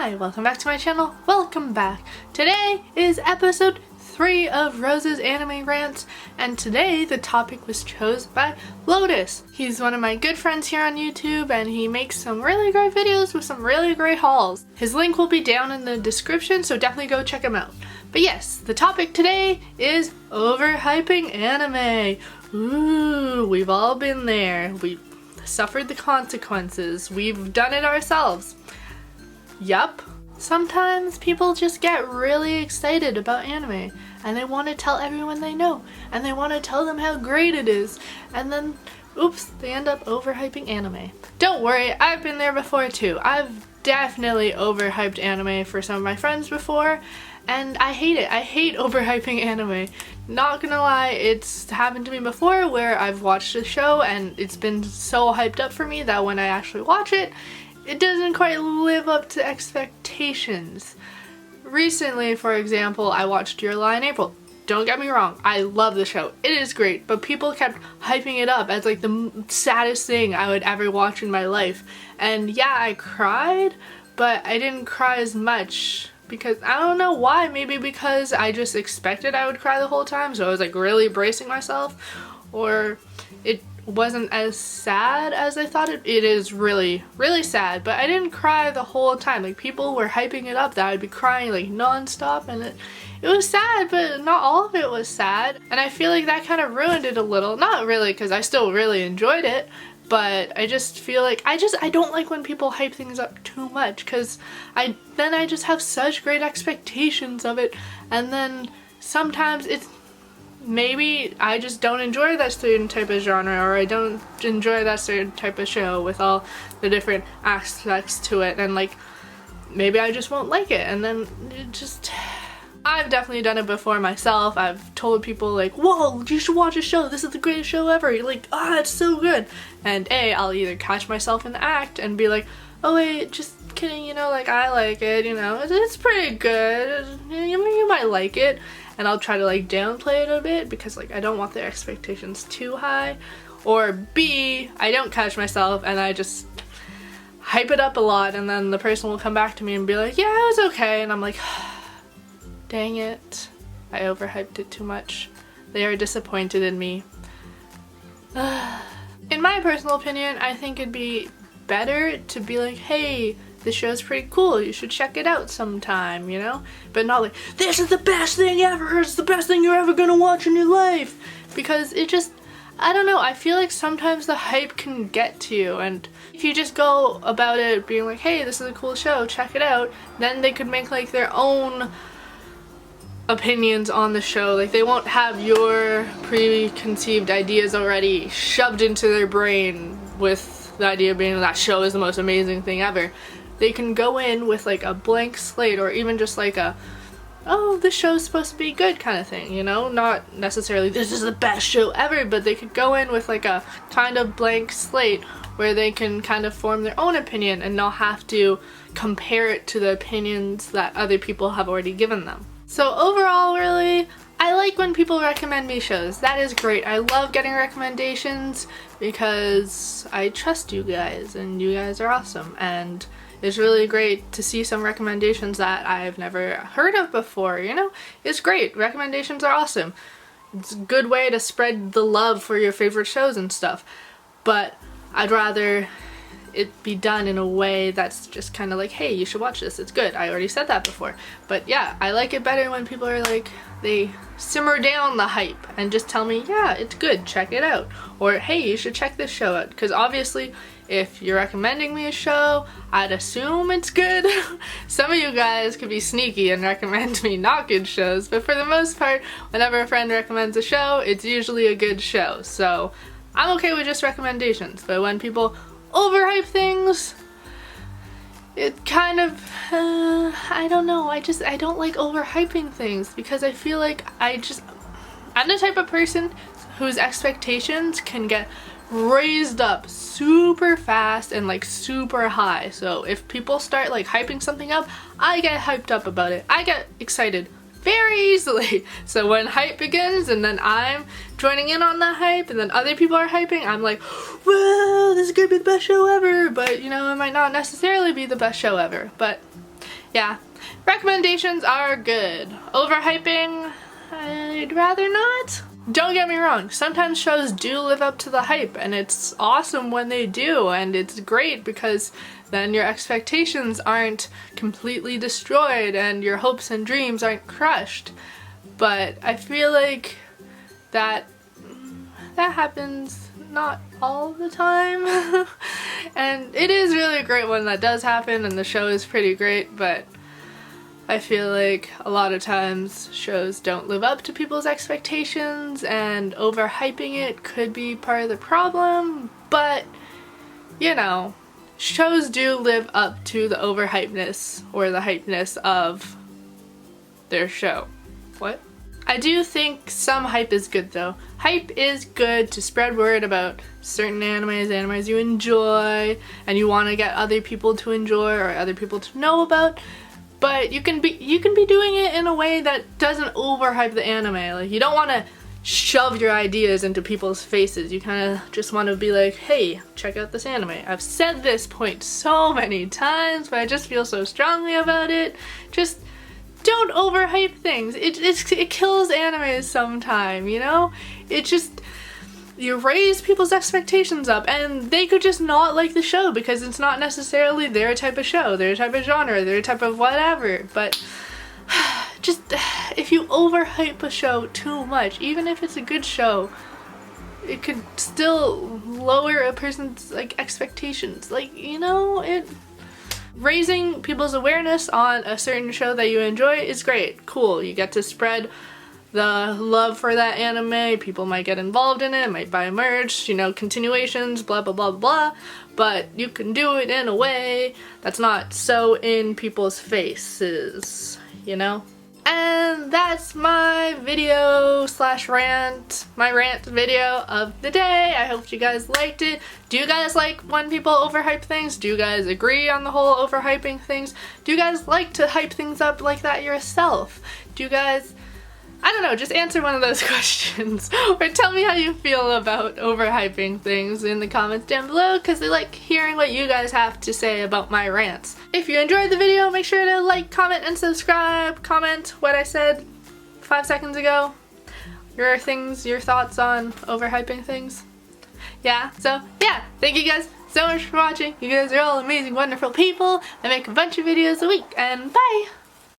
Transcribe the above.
Hi, welcome back to my channel. Welcome back. Today is episode 3 of Rose's anime rants, and today the topic was chosen by Lotus. He's one of my good friends here on YouTube, and he makes some really great videos with some really great hauls. His link will be down in the description, so definitely go check him out. But yes, the topic today is overhyping anime. Ooh, we've all been there. We've suffered the consequences. We've done it ourselves. Yup. Sometimes people just get really excited about anime and they want to tell everyone they know and they want to tell them how great it is, and then oops, they end up overhyping anime. Don't worry, I've been there before too. I've definitely overhyped anime for some of my friends before, and I hate it. I hate overhyping anime. Not gonna lie, it's happened to me before where I've watched a show and it's been so hyped up for me that when I actually watch it, it doesn't quite live up to expectations. Recently, for example, I watched Your Lie in April. Don't get me wrong, I love the show. It is great, but people kept hyping it up as like the saddest thing I would ever watch in my life. And yeah, I cried, but I didn't cry as much because I don't know why. Maybe because I just expected I would cry the whole time, so I was like really bracing myself, or it wasn't as sad as I thought it. It is really, really sad, but I didn't cry the whole time. Like, people were hyping it up that I'd be crying like non-stop, and it was sad, but not all of it was sad. And I feel like that kind of ruined it a little. Not really, because I still really enjoyed it, but I just feel like I don't like when people hype things up too much, because then I just have such great expectations of it, and then sometimes it's maybe I just don't enjoy that certain type of genre, or I don't enjoy that certain type of show with all the different aspects to it, and like maybe I just won't like it, and then it just... I've definitely done it before myself. I've told people like, whoa, you should watch a show, this is the greatest show ever. You're like, ah, it's so good. And I'll either catch myself in the act and be like, oh wait, just kidding, you know, like I like it, you know, it's pretty good, you might like it. And I'll try to like downplay it a bit because like I don't want the expectations too high. Or B, I don't catch myself and I just hype it up a lot, and then the person will come back to me and be like, yeah, it was okay, and I'm like, dang it, I overhyped it too much. They are disappointed in me. In my personal opinion, I think it'd be better to be like, hey, this show's pretty cool, you should check it out sometime, you know? But not like, this is the best thing ever, it's the best thing you're ever gonna watch in your life! Because it just, I don't know, I feel like sometimes the hype can get to you, and if you just go about it being like, hey, this is a cool show, check it out, then they could make like their own opinions on the show. Like, they won't have your preconceived ideas already shoved into their brain with the idea being that show is the most amazing thing ever. They can go in with like a blank slate, or even just like a, oh, this show's supposed to be good kind of thing, you know? Not necessarily this is the best show ever, but they could go in with like a kind of blank slate where they can kind of form their own opinion and not have to compare it to the opinions that other people have already given them. So overall, really, I like when people recommend me shows. That is great. I love getting recommendations because I trust you guys and you guys are awesome, and it's really great to see some recommendations that I've never heard of before, you know? It's great. Recommendations are awesome. It's a good way to spread the love for your favorite shows and stuff. But I'd rather it be done in a way that's just kind of like, hey, you should watch this, it's good. I already said that before. But yeah, I like it better when people are like, they simmer down the hype and just tell me, yeah, it's good, check it out. Or, hey, you should check this show out. Because obviously, if you're recommending me a show, I'd assume it's good. Some of you guys could be sneaky and recommend me not good shows, but for the most part, whenever a friend recommends a show, it's usually a good show. So I'm okay with just recommendations, but when people overhype things, it kind of, I don't know, I don't like overhyping things because I feel like I'm the type of person whose expectations can get raised up super fast and like super high. So if people start like hyping something up, I get hyped up about it. I get excited very easily. So when hype begins and then I'm joining in on that hype and then other people are hyping, I'm like, whoa, this is gonna be the best show ever. But you know, it might not necessarily be the best show ever. But Yeah, recommendations are good. Overhyping, I'd rather not. Don't get me wrong, sometimes shows do live up to the hype, and it's awesome when they do, and it's great because then your expectations aren't completely destroyed and your hopes and dreams aren't crushed. But I feel like that happens not all the time. And it is really great when that does happen and the show is pretty great, but I feel like a lot of times shows don't live up to people's expectations, and overhyping it could be part of the problem, but you know, shows do live up to the overhypeness or the hypeness of their show. What? I do think some hype is good though. Hype is good to spread word about certain animes you enjoy and you want to get other people to enjoy or other people to know about. But you can be doing it in a way that doesn't overhype the anime. Like, you don't want to shove your ideas into people's faces. You kind of just want to be like, hey, check out this anime. I've said this point so many times, but I just feel so strongly about it. Just don't overhype things. It kills animes sometime, you know? It just, you raise people's expectations up and they could just not like the show because it's not necessarily their type of show, their type of genre, their type of whatever. But just, if you overhype a show too much, even if it's a good show, it could still lower a person's like expectations. Like, you know, raising people's awareness on a certain show that you enjoy is great. Cool. You get to spread the love for that anime. People might get involved in it, might buy merch, you know, continuations, blah blah blah blah. But you can do it in a way that's not so in people's faces, you know? And that's my video / rant, my rant video of the day. I hope you guys liked it. Do you guys like when people overhype things? Do you guys agree on the whole overhyping things? Do you guys like to hype things up like that yourself? Do you guys, I don't know, just answer one of those questions. Or tell me how you feel about overhyping things in the comments down below, because I like hearing what you guys have to say about my rants. If you enjoyed the video, make sure to like, comment, and subscribe. Comment what I said 5 seconds ago. Your thoughts on overhyping things. Yeah, so yeah, thank you guys so much for watching. You guys are all amazing, wonderful people. I make a bunch of videos a week, and bye!